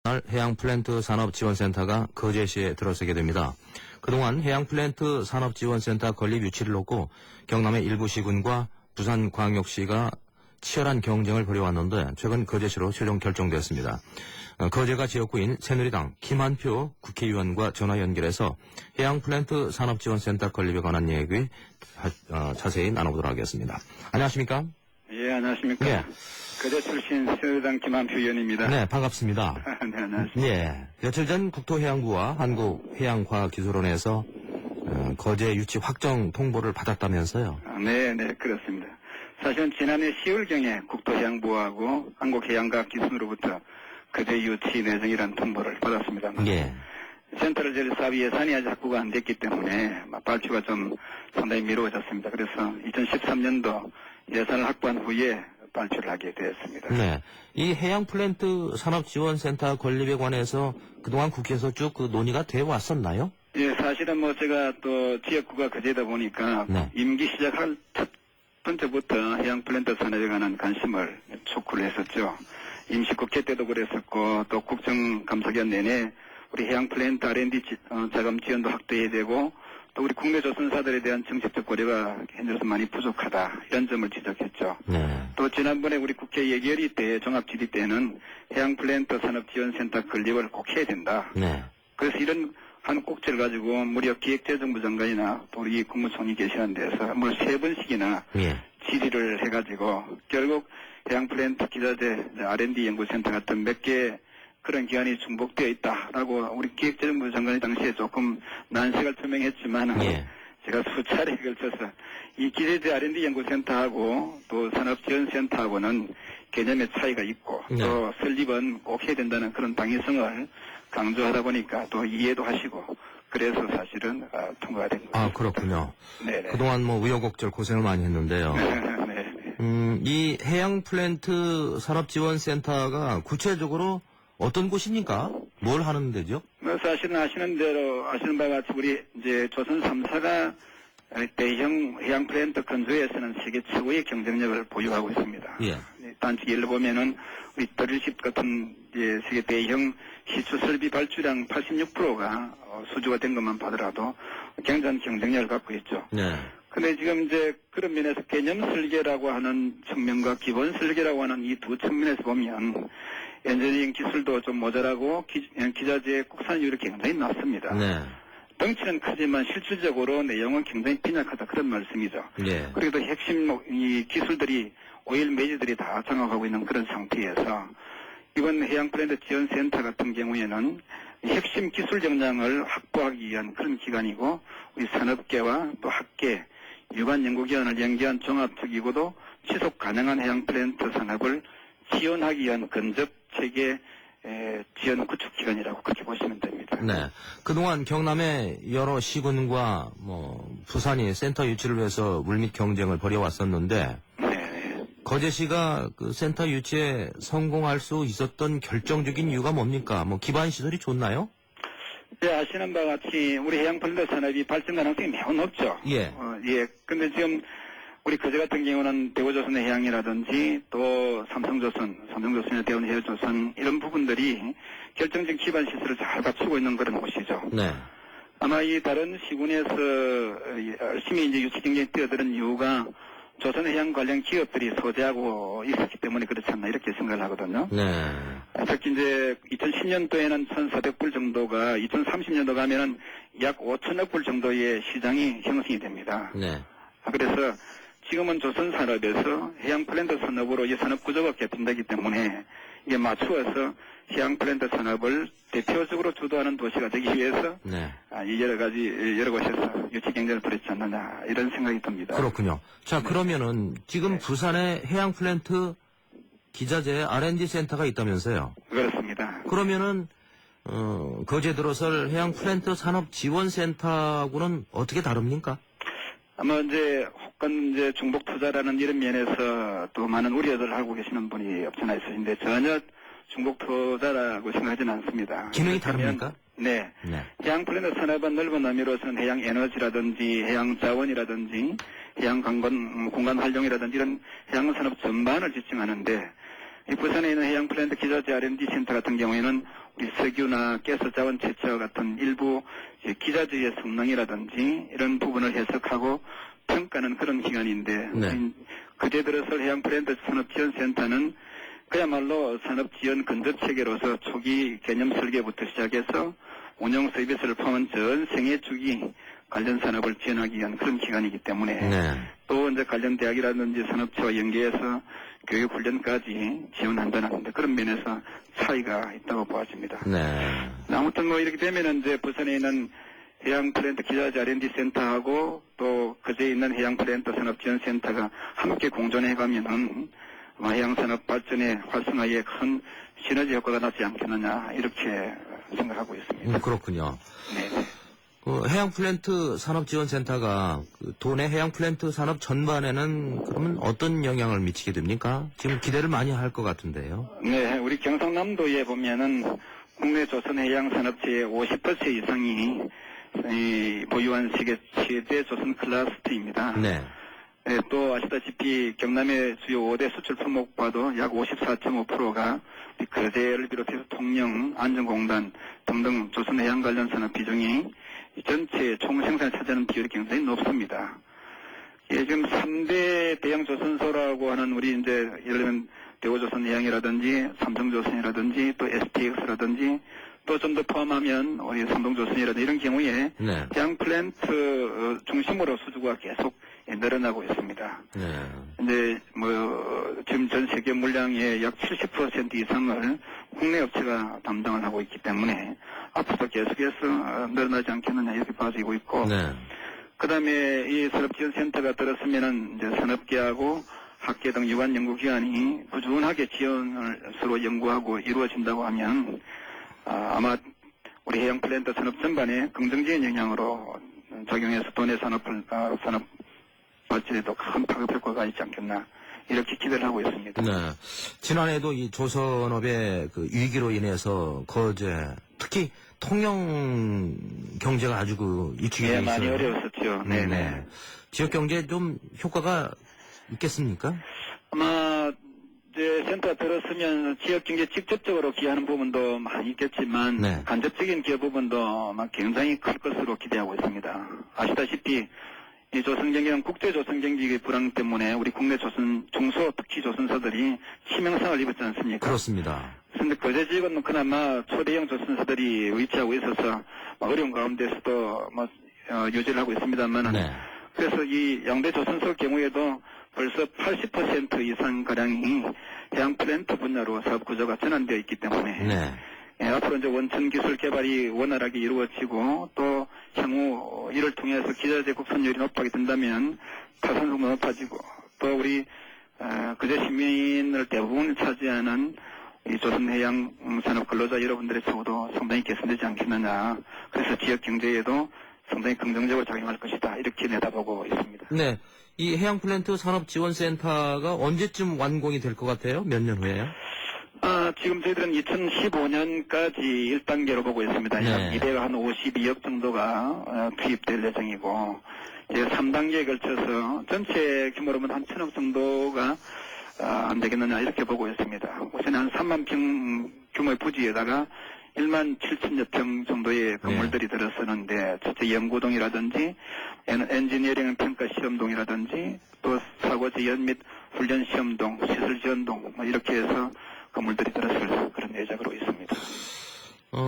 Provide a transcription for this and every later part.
날 해양플랜트 산업지원센터가 거제시에 들어서게 됩니다. 그동안 해양플랜트 산업지원센터 건립 유치를 놓고 경남의 일부 시군과 부산광역시가 치열한 경쟁을 벌여왔는데 최근 거제시로 최종 결정되었습니다. 거제가 지역구인 새누리당 김한표 국회의원과 전화 연결해서 해양플랜트 산업지원센터 건립에 관한 얘기 자세히 나눠보도록 하겠습니다. 안녕하십니까? 예, 안녕하십니까? 네. 거제 출신 새누리당 김한표 의원입니다. 네, 반갑습니다. 네, 안녕하십니까? 예, 며칠 전 국토해양부와 한국해양과학기술원에서 거제 유치 확정 통보를 받았다면서요? 네, 그렇습니다. 사실은 지난해 10월경에 국토해양부하고 한국해양과학기술원으로부터 거제 유치 내정이라는 통보를 받았습니다. 예. 센터를 질 사업 예산이 아직 확보가 안 됐기 때문에 발주가 좀 상당히 미뤄졌습니다. 그래서 2013년도 예산을 확보한 후에 발표를 하게 되었습니다. 네. 이 해양플랜트 산업지원센터 건립에 관해서 그동안 국회에서 쭉 논의가 되어 왔었나요? 예, 사실은 제가 또 지역구가 거제다 보니까 네. 임기 시작할 첫 번째부터 해양플랜트 산업에 관한 관심을 촉구를 했었죠. 임시국회 때도 그랬었고 또 국정감사기간 내내 우리 해양플랜트 R&D 자금 지원도 확대해야 되고 또 우리 국내 조선사들에 대한 정책적 고려가 현재로서 많이 부족하다 이런 점을 지적했죠. 네. 또 지난번에 우리 국회 예결위 때 종합질의 때는 해양플랜트 산업지원센터 건립을 꼭 해야 된다. 네. 그래서 이런 한 꼭지를 가지고 무려 기획재정부 장관이나 또 우리 국무총리 계시는 데서 뭐 3번씩이나 예. 질의를 해가지고 결국 해양플랜트 기자재 R&D 연구센터 같은 몇 개 그런 기관이 중복되어 있다라고 우리 기획재정부 장관이 당시에 조금 난색을 표명했지만 예. 제가 수차례에 걸쳐서 이 기자재 R&D 연구센터하고 또 산업지원센터하고는 개념의 차이가 있고 네. 또 설립은 꼭 해야 된다는 그런 당위성을 강조하다 보니까 또 이해도 하시고 그래서 사실은 통과가 된 거죠. 아, 그렇군요. 네네. 그동안 우여곡절 고생을 많이 했는데요. 네. 이 해양플랜트 산업지원센터가 구체적으로 어떤 곳입니까? 뭘 하는 데죠? 사실은 아시는 대로 아시는 바와 같이 우리 이제 조선 3사가 대형 해양플랜트 건조에서는 세계 최고의 경쟁력을 보유하고 있습니다. 예. 단지 예를 보면은 우리 드릴십 같은 이제 세계 대형 시추 설비 발주량 86%가 수주가 된 것만 봐더라도 굉장한 경쟁력을 갖고 있죠. 네. 근데 지금 이제 그런 면에서 개념 설계라고 하는 측면과 기본 설계라고 하는 이 두 측면에서 보면 엔지니어링 기술도 좀 모자라고 기자재의 국산율이 굉장히 낮습니다. 네. 덩치는 크지만 실질적으로 내용은 굉장히 빈약하다 그런 말씀이죠. 예. 그리고 또 핵심 이 기술들이 오일 메이저들이 다 장악하고 있는 그런 상태에서 이번 해양플랜트 지원센터 같은 경우에는 핵심 기술 역량을 확보하기 위한 그런 기관이고 우리 산업계와 또 학계, 유관 연구기관을 연계한 종합적이고도 지속 가능한 해양플랜트 산업을 지원하기 위한 근접 체계 지원 구축 기관이라고 그렇게 보시면 됩니다. 네. 그동안 경남의 여러 시군과 부산이 센터 유치를 위해서 물밑 경쟁을 벌여왔었는데 네. 거제시가 그 센터 유치에 성공할 수 있었던 결정적인 이유가 뭡니까? 기반 시설이 좋나요? 네, 아시는 바와 같이 우리 해양플랜트 산업이 발전 가능성이 매우 높죠. 예. 근데 지금 우리 거제 같은 경우는 대우조선의 해양이라든지 또 삼성조선의 대운해조선 이런 부분들이 결정적 기반 시설을 잘 갖추고 있는 그런 곳이죠. 네. 아마 이 다른 시군에서 열심히 이제 유치 경쟁에 뛰어드는 이유가 조선해양 관련 기업들이 소재하고 있었기 때문에 그렇지 않나 이렇게 생각을 하거든요. 네. 특히 이제 2010년도에는 1,400불 정도가 2030년도 가면은 약 5천억 불 정도의 시장이 형성이 됩니다. 네. 그래서 지금은 조선 산업에서 해양 플랜트 산업으로 이 산업 구조가 개편되기 때문에 이게 맞추어서 해양 플랜트 산업을 대표적으로 주도하는 도시가 되기 위해서 네. 여러 곳에서 유치 경쟁을 벌였지 않느냐 이런 생각이 듭니다. 그렇군요. 자, 그러면은 지금 부산에 해양 플랜트 기자재 R&D 센터가 있다면서요? 그렇습니다. 그러면은 거제 들어설 해양 플랜트 산업 지원센터하고는 어떻게 다릅니까? 아마 혹은 중복 투자라는 이런 면에서 또 많은 우려를 하고 계시는 분이 없잖아 있으신데 전혀 중복 투자라고 생각하지는 않습니다. 기능이 다릅니까? 네. 네. 해양 플랜트 산업은 넓은 의미로서는 해양 에너지라든지 해양 자원이라든지 해양 공간 활용이라든지 이런 해양 산업 전반을 지칭하는데 이 부산에 있는 해양 플랜트 기자재 R&D 센터 같은 경우에는 우리 석유나 가스 자원 채취와 같은 일부 기자재의 성능이라든지 이런 부분을 해석하고 평가하는 그런 기관인데 네. 그제 들어서 해양 플랜트 산업지원센터는 그야말로 산업지원 근접체계로서 초기 개념 설계부터 시작해서 운영 서비스를 포함한 전 생애 주기 관련 산업을 지원하기 위한 그런 기관이기 때문에 네. 또 이제 관련 대학이라든지 산업체와 연계해서 교육 훈련까지 지원한다는 그런 면에서 차이가 있다고 보아집니다. 네. 아무튼 뭐 이렇게 되면은 이제 부산에 있는 해양 플랜트 기자재 R&D 센터하고 또 그제 있는 해양 플랜트 산업지원센터가 함께 공존해가면은 해양 산업 발전의 활성화에 큰 시너지 효과가 나지 않겠느냐 이렇게 생각하고 있습니다. 그렇군요. 네. 그 해양 플랜트 산업지원센터가 그 도내 해양 플랜트 산업 전반에는 그러면 어떤 영향을 미치게 됩니까? 지금 기대를 많이 할 것 같은데요. 네, 우리 경상남도에 보면은 국내 조선 해양 산업체의 50% 이상이 보유한 세계 최대 조선 클러스터입니다. 네. 네, 또 아시다시피 경남의 주요 5대 수출 품목과도 약 54.5%가 거제를 비롯해서 통영, 안전공단 등등 조선해양 관련 산업 비중이 전체 총생산을 차지하는 비율이 굉장히 높습니다. 예, 지금 3대 대형 조선소라고 하는 우리 이제 예를 들면 대우조선해양이라든지 삼성조선이라든지 또 STX라든지 또 좀 더 포함하면 우리 삼동조선이라든지 이런 경우에 네. 해양 플랜트 중심으로 수주가 계속 늘어나고 있습니다. 네. 이제 지금 전 세계 물량의 약 70% 이상을 국내 업체가 담당을 하고 있기 때문에 앞으로 계속해서 늘어나지 않겠느냐 이렇게 봐지고 있고, 네. 그다음에 이 산업지원센터가 들었으면은 이제 산업계하고 학계 등 유관 연구기관이 꾸준하게 지원을 서로 연구하고 이루어진다고 하면 아마 우리 해양 플랜트 산업 전반에 긍정적인 영향으로 작용해서 도내 산업 발전에도 큰 파급 효과가 있지 않겠나 이렇게 기대를 하고 있습니다. 네. 지난해에도 이 조선업의 그 위기로 인해서 거제 특히 통영 경제가 아주 그 위축이 네, 돼 많이 있어요. 어려웠었죠. 네. 네. 지역 경제에 좀 효과가 있겠습니까? 아마 이제 센터 들었으면 지역 경제 직접적으로 기여하는 부분도 많이 있겠지만 네. 간접적인 기여 부분도 아마 굉장히 클 것으로 기대하고 있습니다. 아시다시피 이 조선경기는 국제조선경기 불황 때문에 우리 국내 중소 특히 조선사들이 치명상을 입었지 않습니까? 그렇습니다. 그런데 거제 지역은 그나마 초대형 조선사들이 위치하고 있어서 어려운 가운데서도 유지를 하고 있습니다만, 네. 그래서 이 양대 조선소 경우에도 벌써 80% 이상 가량이 해양 플랜트 분야로 사업 구조가 전환되어 있기 때문에 네. 앞으로 이제 원천 기술 개발이 원활하게 이루어지고 또 향후 이를 통해서 기자재 국산율이 높아게 된다면 타산성도 높아지고 또 우리 그제 시민을 대부분 차지하는 이 조선해양 산업 근로자 여러분들의 처우도 상당히 개선되지 않겠느냐. 그래서 지역 경제에도 상당히 긍정적으로 작용할 것이다. 이렇게 내다보고 있습니다. 네. 이 해양 플랜트 산업지원센터가 언제쯤 완공이 될 것 같아요? 몇 년 후에요? 지금 저희들은 2015년까지 1단계로 보고 있습니다. 네. 252억 정도가 투입될 예정이고, 이제 3단계에 걸쳐서 전체 규모로는 한 1,000억 정도가 안 되겠느냐 이렇게 보고 있습니다. 우선 한 3만 평 규모의 부지에다가 1만 7천여 평 정도의 건물들이 들어서는데, 첫째 연구동이라든지 엔지니어링 평가 시험동이라든지 또 사고 지연 및 훈련 시험동, 시설 지원동 이렇게 해서 건물들이 들어설 그런 예정으로 있습니다.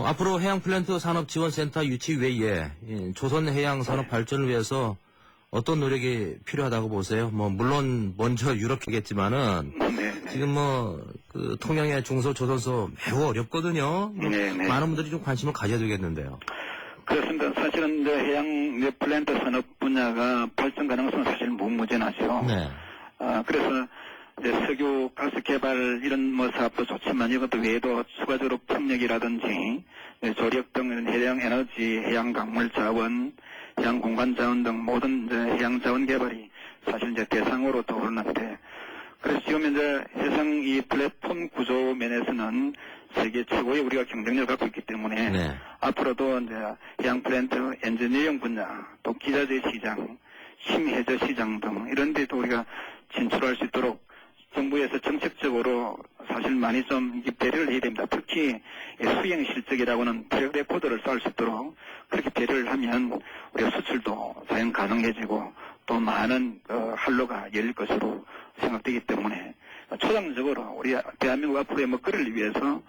앞으로 해양 플랜트 산업지원센터 유치 외에 조선해양 산업 발전을 위해서 어떤 노력이 필요하다고 보세요? 물론 먼저 유럽이겠지만은 네. 지금 그 통영의 중소조선소 매우 어렵거든요. 네. 많은 분들이 좀 관심을 가져야 되겠는데요. 그렇습니다. 사실은 이제 해양 플랜트 산업 분야가 발전 가능성은 사실 무무진하죠. 네. 그래서 이제 석유 가스 개발 이런 사업도 좋지만 이것도 외에도 추가적으로 풍력이라든지 조력 등 해양 에너지, 해양 강물 자원, 해양 공간 자원 등 모든 이제 해양 자원 개발이 사실 이제 대상으로 떠오르는데, 그래서 지금 이제 해상 이 플랫폼 구조 면에서는 세계 최고의 우리가 경쟁력을 갖고 있기 때문에 네. 앞으로도 이제 해양 플랜트 엔지니어링 분야, 또 기자재 시장, 심해저 시장 등 이런 데도 우리가 진출할 수 있도록 정부에서 정책적으로 사실 많이 좀 이게 배려를 해야 됩니다. 특히 수행 실적이라고는 트랙 레코드를 쌓을 수 있도록 그렇게 배려를 하면 우리가 수출도 자연 가능해지고 또 많은 활로가 열릴 것으로 생각되기 때문에 초당적으로 우리 대한민국 앞으로의 먹거리를 위해서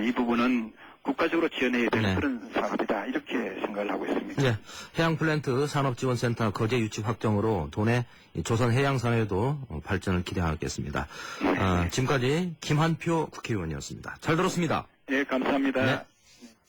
이 부분은 국가적으로 지원해야 되는 네. 그런 사업이다 이렇게 생각을 하고 있습니다. 네, 해양플랜트 산업지원센터 거제 유치 확정으로 도내 조선 해양산업에도 발전을 기대하겠습니다. 지금까지 김한표 국회의원이었습니다. 잘 들었습니다. 네, 감사합니다. 네.